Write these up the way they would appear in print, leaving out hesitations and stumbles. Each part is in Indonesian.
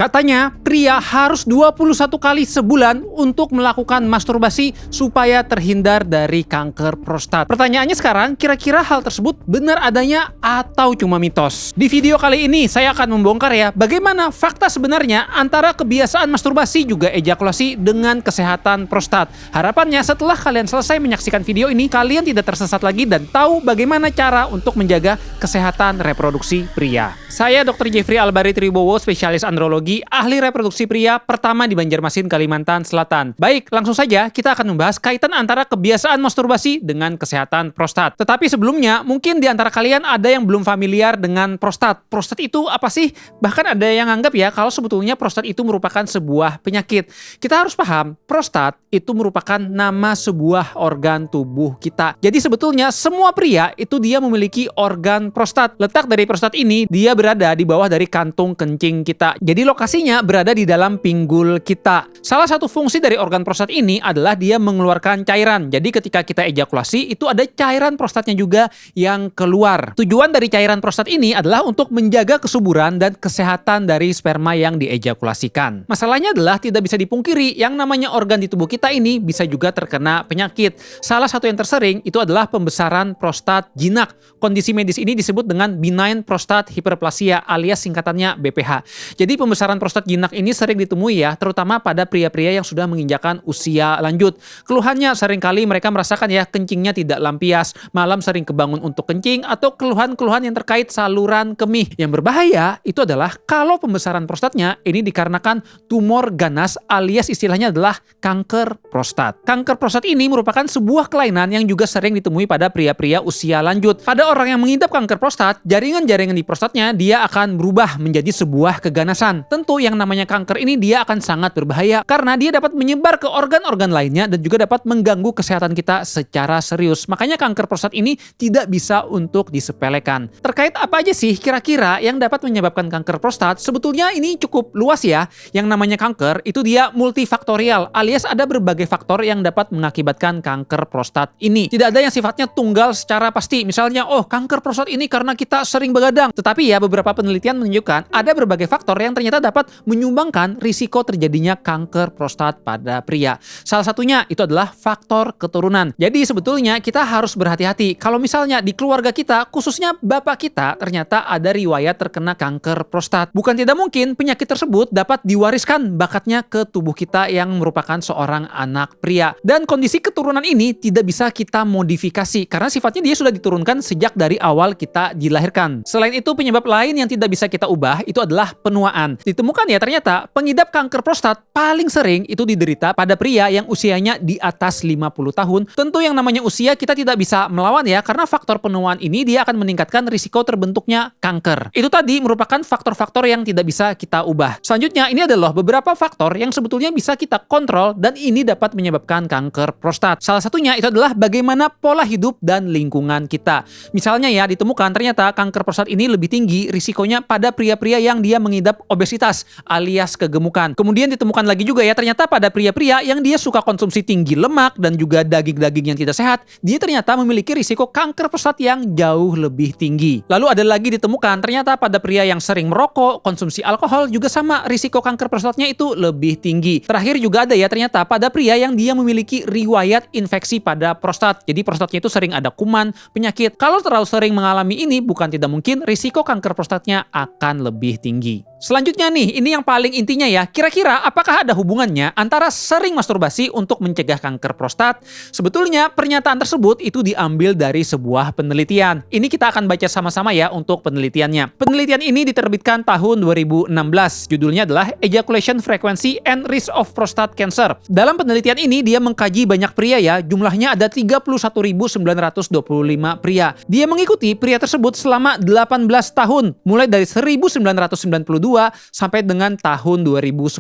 Katanya, pria harus 21 kali sebulan untuk melakukan masturbasi supaya terhindar dari kanker prostat. Pertanyaannya sekarang, kira-kira hal tersebut benar adanya atau cuma mitos? Di video kali ini, saya akan membongkar ya, bagaimana fakta sebenarnya antara kebiasaan masturbasi juga ejakulasi dengan kesehatan prostat. Harapannya setelah kalian selesai menyaksikan video ini, kalian tidak tersesat lagi dan tahu bagaimana cara untuk menjaga kesehatan reproduksi pria. Saya Dr. Jeffrey Albari Tribowo, spesialis andrologi, ahli reproduksi pria pertama di Banjarmasin, Kalimantan Selatan. Baik, langsung saja kita akan membahas kaitan antara kebiasaan masturbasi dengan kesehatan prostat. Tetapi sebelumnya, mungkin di antara kalian ada yang belum familiar dengan prostat. Prostat itu apa sih? Bahkan ada yang anggap ya kalau sebetulnya prostat itu merupakan sebuah penyakit. Kita harus paham, prostat itu merupakan nama sebuah organ tubuh kita. Jadi sebetulnya semua pria itu dia memiliki organ prostat. Letak dari prostat ini dia berada di bawah dari kantung kencing kita. Jadi lokasinya berada di dalam pinggul kita. Salah satu fungsi dari organ prostat ini adalah dia mengeluarkan cairan. Jadi ketika kita ejakulasi itu ada cairan prostatnya juga yang keluar. Tujuan dari cairan prostat ini adalah untuk menjaga kesuburan dan kesehatan dari sperma yang diejakulasikan. Masalahnya adalah tidak bisa dipungkiri yang namanya organ di tubuh kita ini bisa juga terkena penyakit. Salah satu yang tersering itu adalah pembesaran prostat jinak. Kondisi medis ini disebut dengan benign prostate hyperplasia alias singkatannya BPH. Jadi pembesaran prostat jinak ini sering ditemui ya, terutama pada pria-pria yang sudah menginjakan usia lanjut. Keluhannya seringkali mereka merasakan ya kencingnya tidak lampias, malam sering kebangun untuk kencing, atau keluhan-keluhan yang terkait saluran kemih. Yang berbahaya itu adalah kalau pembesaran prostatnya ini dikarenakan tumor ganas alias istilahnya adalah kanker prostat. Kanker prostat ini merupakan sebuah kelainan yang juga sering ditemui pada pria-pria usia lanjut. Pada orang yang mengidap kanker prostat, jaringan-jaringan di prostatnya dia akan berubah menjadi sebuah keganasan. Tentu yang namanya kanker ini dia akan sangat berbahaya karena dia dapat menyebar ke organ-organ lainnya dan juga dapat mengganggu kesehatan kita secara serius. Makanya kanker prostat ini tidak bisa untuk disepelekan. Terkait apa aja sih kira-kira yang dapat menyebabkan kanker prostat? Sebetulnya ini cukup luas ya. Yang namanya kanker itu dia multifaktorial alias ada berbagai faktor yang dapat mengakibatkan kanker prostat ini. Tidak ada yang sifatnya tunggal secara pasti. Misalnya, oh kanker prostat ini karena kita sering begadang. Tetapi ya beberapa penelitian menunjukkan ada berbagai faktor yang ternyata dapat menyumbangkan risiko terjadinya kanker prostat pada pria. Salah satunya itu adalah faktor keturunan. Jadi sebetulnya kita harus berhati-hati kalau misalnya di keluarga kita, khususnya bapak kita, ternyata ada riwayat terkena kanker prostat. Bukan tidak mungkin penyakit tersebut dapat diwariskan bakatnya ke tubuh kita yang merupakan seorang anak pria. Dan kondisi keturunan ini tidak bisa kita modifikasi karena sifatnya dia sudah diturunkan sejak dari awal kita dilahirkan. Selain itu, penyebab lain yang tidak bisa kita ubah itu adalah penuaan. Ditemukan ya ternyata pengidap kanker prostat paling sering itu diderita pada pria yang usianya di atas 50 tahun. Tentu yang namanya usia kita tidak bisa melawan ya karena faktor penuaan ini dia akan meningkatkan risiko terbentuknya kanker. Itu tadi merupakan faktor-faktor yang tidak bisa kita ubah. Selanjutnya ini adalah beberapa faktor yang sebetulnya bisa kita kontrol dan ini dapat menyebabkan kanker prostat. Salah satunya itu adalah bagaimana pola hidup dan lingkungan kita. Misalnya ya ditemukan ternyata kanker prostat ini lebih tinggi risikonya pada pria-pria yang dia mengidap obesitas alias kegemukan. Kemudian ditemukan lagi juga ya ternyata pada pria-pria yang dia suka konsumsi tinggi lemak dan juga daging-daging yang tidak sehat, dia ternyata memiliki risiko kanker prostat yang jauh lebih tinggi. Lalu ada lagi ditemukan ternyata pada pria yang sering merokok, konsumsi alkohol juga sama risiko kanker prostatnya itu lebih tinggi. Terakhir juga ada ya ternyata pada pria yang dia memiliki riwayat infeksi pada prostat. Jadi prostatnya itu sering ada kuman, penyakit. Kalau terlalu sering mengalami ini, bukan tidak mungkin risiko kanker prostatnya akan lebih tinggi. Selanjutnya nih, ini yang paling intinya ya. Kira-kira apakah ada hubungannya antara sering masturbasi untuk mencegah kanker prostat? Sebetulnya pernyataan tersebut itu diambil dari sebuah penelitian. Ini kita akan baca sama-sama ya untuk penelitiannya. Penelitian ini diterbitkan tahun 2016. Judulnya adalah Ejaculation Frequency and Risk of Prostate Cancer. Dalam penelitian ini dia mengkaji banyak pria ya. Jumlahnya ada 31.925 pria. Dia mengikuti pria tersebut selama 18 tahun. Mulai dari 1992 sampai dengan tahun 2010.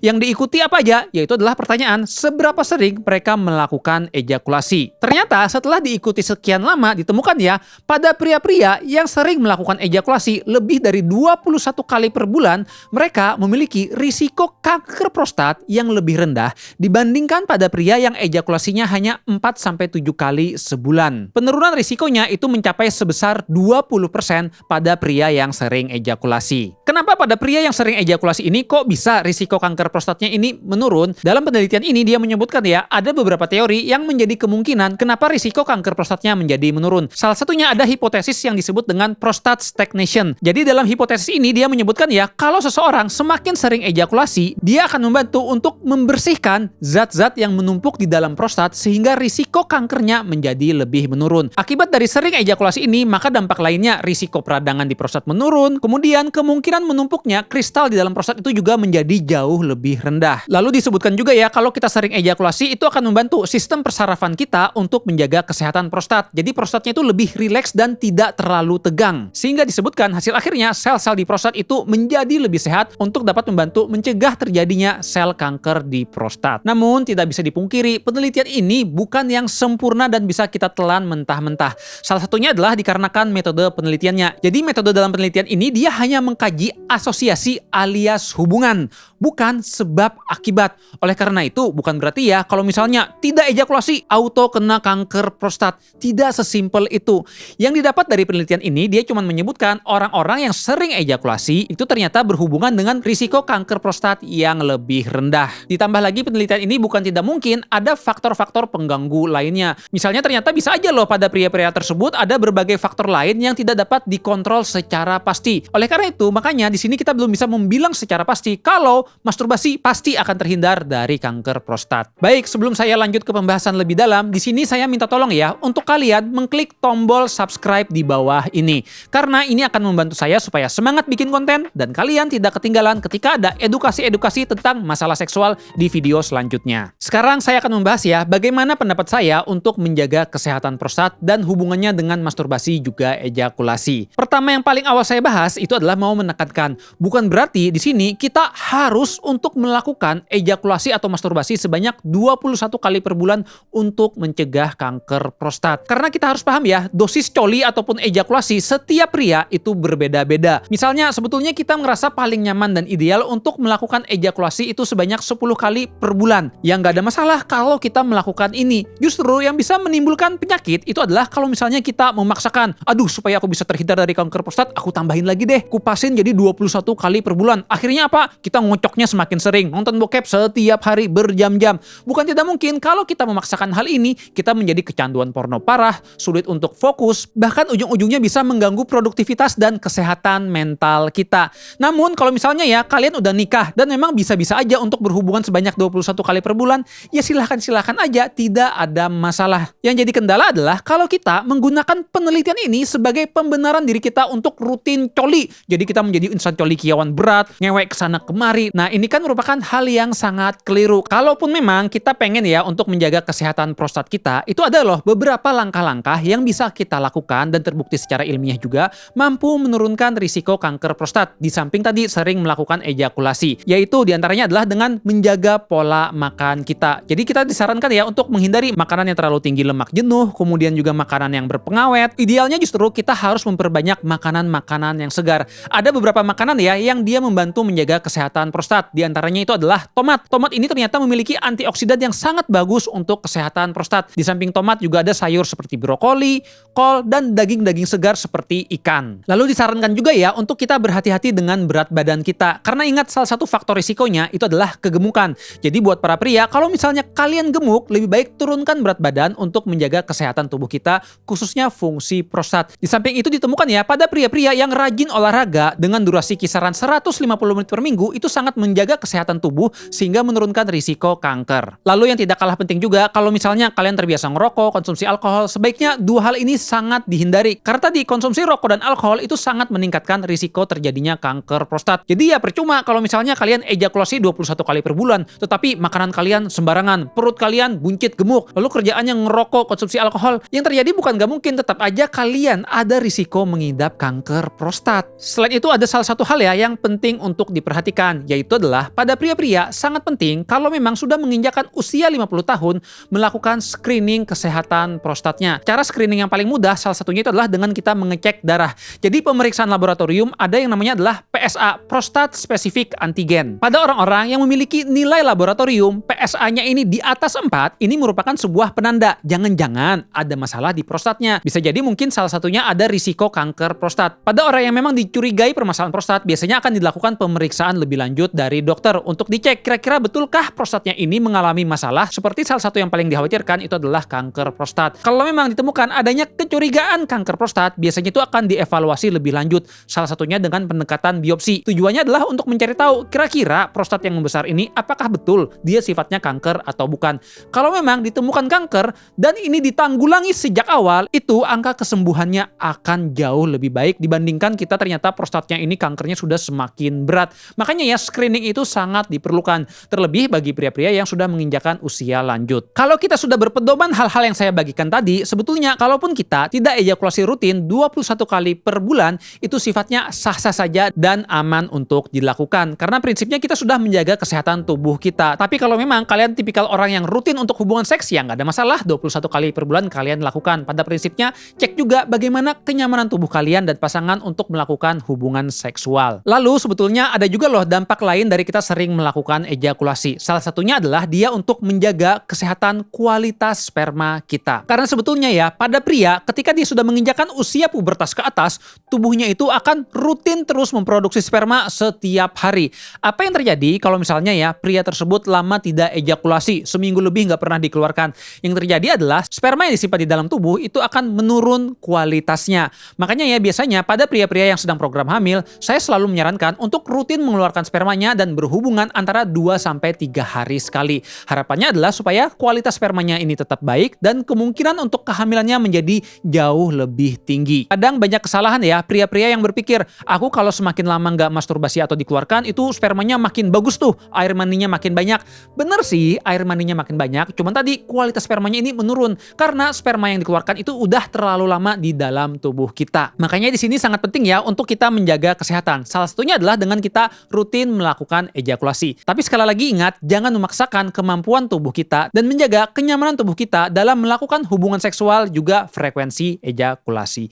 Yang diikuti apa aja? Yaitu adalah pertanyaan seberapa sering mereka melakukan ejakulasi. Ternyata setelah diikuti sekian lama ditemukan ya, pada pria-pria yang sering melakukan ejakulasi lebih dari 21 kali per bulan, mereka memiliki risiko kanker prostat yang lebih rendah dibandingkan pada pria yang ejakulasinya hanya 4-7 kali sebulan. Penurunan risikonya itu mencapai sebesar 20% pada pria yang sering ejakulasi. Kenapa pada pria yang sering ejakulasi ejakulasi ini kok bisa risiko kanker prostatnya ini menurun? Dalam penelitian ini dia menyebutkan ya, ada beberapa teori yang menjadi kemungkinan kenapa risiko kanker prostatnya menjadi menurun. Salah satunya ada hipotesis yang disebut dengan prostat stagnation. Jadi dalam hipotesis ini dia menyebutkan ya, kalau seseorang semakin sering ejakulasi, dia akan membantu untuk membersihkan zat-zat yang menumpuk di dalam prostat sehingga risiko kankernya menjadi lebih menurun. Akibat dari sering ejakulasi ini, maka dampak lainnya risiko peradangan di prostat menurun, kemudian kemungkinan menumpuknya kristal di dalam prostat itu juga menjadi jauh lebih rendah. Lalu disebutkan juga ya, kalau kita sering ejakulasi itu akan membantu sistem persarafan kita untuk menjaga kesehatan prostat. Jadi prostatnya itu lebih rileks dan tidak terlalu tegang. Sehingga disebutkan hasil akhirnya sel-sel di prostat itu menjadi lebih sehat untuk dapat membantu mencegah terjadinya sel kanker di prostat. Namun tidak bisa dipungkiri, penelitian ini bukan yang sempurna dan bisa kita telan mentah-mentah. Salah satunya adalah dikarenakan metode penelitiannya. Jadi metode dalam penelitian ini dia hanya mengkaji asosiasi alias hubungan, bukan sebab akibat. Oleh karena itu, bukan berarti ya kalau misalnya tidak ejakulasi auto kena kanker prostat. Tidak sesimpel itu. Yang didapat dari penelitian ini, dia cuma menyebutkan orang-orang yang sering ejakulasi itu ternyata berhubungan dengan risiko kanker prostat yang lebih rendah. Ditambah lagi penelitian ini bukan tidak mungkin ada faktor-faktor pengganggu lainnya. Misalnya ternyata bisa aja loh pada pria-pria tersebut ada berbagai faktor lain yang tidak dapat dikontrol secara pasti. Oleh karena itu, makanya di sini kita belum bisa membilang secara pasti kalau masturbasi pasti akan terhindar dari kanker prostat. Baik, sebelum saya lanjut ke pembahasan lebih dalam, di sini saya minta tolong ya untuk kalian mengklik tombol subscribe di bawah ini. Karena ini akan membantu saya supaya semangat bikin konten dan kalian tidak ketinggalan ketika ada edukasi-edukasi tentang masalah seksual di video selanjutnya. Sekarang saya akan membahas ya bagaimana pendapat saya untuk menjaga kesehatan prostat dan hubungannya dengan masturbasi juga ejakulasi. Pertama yang paling awal saya bahas itu adalah mau menekankan, bukan berarti di sini kita harus untuk melakukan ejakulasi atau masturbasi sebanyak 21 kali per bulan untuk mencegah kanker prostat. Karena kita harus paham ya, dosis coli ataupun ejakulasi setiap pria itu berbeda-beda. Misalnya sebetulnya kita merasa paling nyaman dan ideal untuk melakukan ejakulasi itu sebanyak 10 kali per bulan. Yang nggak ada masalah kalau kita melakukan ini. Justru yang bisa menimbulkan penyakit itu adalah kalau misalnya kita memaksakan, aduh supaya aku bisa terhindar dari kanker prostat, aku tambahin lagi deh, kupasin jadi 21 kali per bulan. Akhirnya apa? Kita ngocoknya semakin sering, nonton bokep setiap hari berjam-jam. Bukan tidak mungkin kalau kita memaksakan hal ini, kita menjadi kecanduan porno parah, sulit untuk fokus, bahkan ujung-ujungnya bisa mengganggu produktivitas dan kesehatan mental kita. Namun kalau misalnya ya kalian udah nikah dan memang bisa-bisa aja untuk berhubungan sebanyak 21 kali per bulan, ya silahkan aja, tidak ada masalah. Yang jadi kendala adalah kalau kita menggunakan penelitian ini sebagai pembenaran diri kita untuk rutin coli. Jadi kita menjadi insan colikiawan berat, ngewek kesana kemari. Nah ini kan merupakan hal yang sangat keliru. Kalaupun memang kita pengen ya untuk menjaga kesehatan prostat kita, itu ada loh beberapa langkah-langkah yang bisa kita lakukan dan terbukti secara ilmiah juga mampu menurunkan risiko kanker prostat. Di samping tadi sering melakukan ejakulasi, yaitu diantaranya adalah dengan menjaga pola makan kita. Jadi kita disarankan ya untuk menghindari makanan yang terlalu tinggi lemak jenuh, kemudian juga makanan yang berpengawet. Idealnya justru kita harus memperbanyak makanan-makanan yang segar. Ada beberapa makanan ya yang dia membantu menjaga kesehatan prostat. Di antaranya itu adalah tomat. Tomat ini ternyata memiliki antioksidan yang sangat bagus untuk kesehatan prostat. Di samping tomat juga ada sayur seperti brokoli, kol, dan daging-daging segar seperti ikan. Lalu disarankan juga ya untuk kita berhati-hati dengan berat badan kita. Karena ingat salah satu faktor risikonya itu adalah kegemukan. Jadi buat para pria, kalau misalnya kalian gemuk, lebih baik turunkan berat badan untuk menjaga kesehatan tubuh kita, khususnya fungsi prostat. Di samping itu ditemukan ya pada pria-pria yang rajin olahraga dengan durasi kisaran 150 menit per minggu itu sangat menjaga kesehatan tubuh sehingga menurunkan risiko kanker. Lalu yang tidak kalah penting juga, kalau misalnya kalian terbiasa ngerokok, konsumsi alkohol, sebaiknya dua hal ini sangat dihindari. Karena tadi konsumsi rokok dan alkohol itu sangat meningkatkan risiko terjadinya kanker prostat. Jadi ya percuma kalau misalnya kalian ejakulasi 21 kali per bulan, tetapi makanan kalian sembarangan, perut kalian buncit gemuk, lalu kerjaannya ngerokok, konsumsi alkohol. Yang terjadi bukan gak mungkin, tetap aja kalian ada risiko mengidap kanker prostat. Selain itu ada salah satu hal ya yang penting untuk diperhatikan, yaitu adalah pada pria-pria sangat penting kalau memang sudah menginjakkan usia 50 tahun melakukan screening kesehatan prostatnya. Cara screening yang paling mudah salah satunya itu adalah dengan kita mengecek darah. Jadi pemeriksaan laboratorium ada yang namanya adalah PSA, Prostate Specific Antigen. Pada orang-orang yang memiliki nilai laboratorium PSA-nya ini di atas 4, ini merupakan sebuah penanda jangan-jangan ada masalah di prostatnya. Bisa jadi mungkin salah satunya ada risiko kanker prostat. Pada orang yang memang dicurigai permasalahan prostat, biasanya akan dilakukan pemeriksaan lebih lanjut dari dokter untuk dicek kira-kira betulkah prostatnya ini mengalami masalah, seperti salah satu yang paling dikhawatirkan itu adalah kanker prostat. Kalau memang ditemukan adanya kecurigaan kanker prostat, biasanya itu akan dievaluasi lebih lanjut, salah satunya dengan pendekatan biopsi. Tujuannya adalah untuk mencari tahu kira-kira prostat yang membesar ini apakah betul dia sifatnya kanker atau bukan. Kalau memang ditemukan kanker dan ini ditanggulangi sejak awal, itu angka kesembuhannya akan jauh lebih baik dibandingkan kita ternyata prostatnya ini kankernya sudah semakin berat. Makanya ya, screening itu sangat diperlukan, terlebih bagi pria-pria yang sudah menginjakan usia lanjut. Kalau kita sudah berpedoman hal-hal yang saya bagikan tadi, sebetulnya kalaupun kita tidak ejakulasi rutin 21 kali per bulan, itu sifatnya sah-sah saja dan aman untuk dilakukan. Karena prinsipnya kita sudah menjaga kesehatan tubuh kita. Tapi kalau memang kalian tipikal orang yang rutin untuk hubungan seks, ya nggak ada masalah, 21 kali per bulan kalian lakukan. Pada prinsipnya, cek juga bagaimana kenyamanan tubuh kalian dan pasangan untuk melakukan hubungan seksual. Lalu sebetulnya ada juga loh dampak lain dari kita sering melakukan ejakulasi. Salah satunya adalah dia untuk menjaga kesehatan kualitas sperma kita. Karena sebetulnya ya, pada pria ketika dia sudah menginjakan usia pubertas ke atas, tubuhnya itu akan rutin terus memproduksi sperma setiap hari. Apa yang terjadi kalau misalnya ya pria tersebut lama tidak ejakulasi, seminggu lebih nggak pernah dikeluarkan? Yang terjadi adalah sperma yang disimpan di dalam tubuh itu akan menurun kualitasnya. Makanya ya biasanya pada pria-pria yang sedang program hamil, saya selalu menyarankan untuk rutin mengeluarkan spermanya dan berhubungan antara 2-3 hari sekali. Harapannya adalah supaya kualitas spermanya ini tetap baik dan kemungkinan untuk kehamilannya menjadi jauh lebih tinggi. Kadang banyak kesalahan ya pria-pria yang berpikir, aku kalau semakin lama nggak masturbasi atau dikeluarkan itu spermanya makin bagus tuh, air maninya makin banyak. Bener sih, air maninya makin banyak, cuman tadi kualitas spermanya ini menurun karena sperma yang dikeluarkan itu udah terlalu lama di dalam tubuh kita. Makanya di sini sangat penting ya untuk kita menjaga kesehatan. Salah satunya adalah dengan kita rutin melakukan ejakulasi. Tapi sekali lagi ingat, jangan memaksakan kemampuan tubuh kita dan menjaga kenyamanan tubuh kita dalam melakukan hubungan seksual juga frekuensi ejakulasi.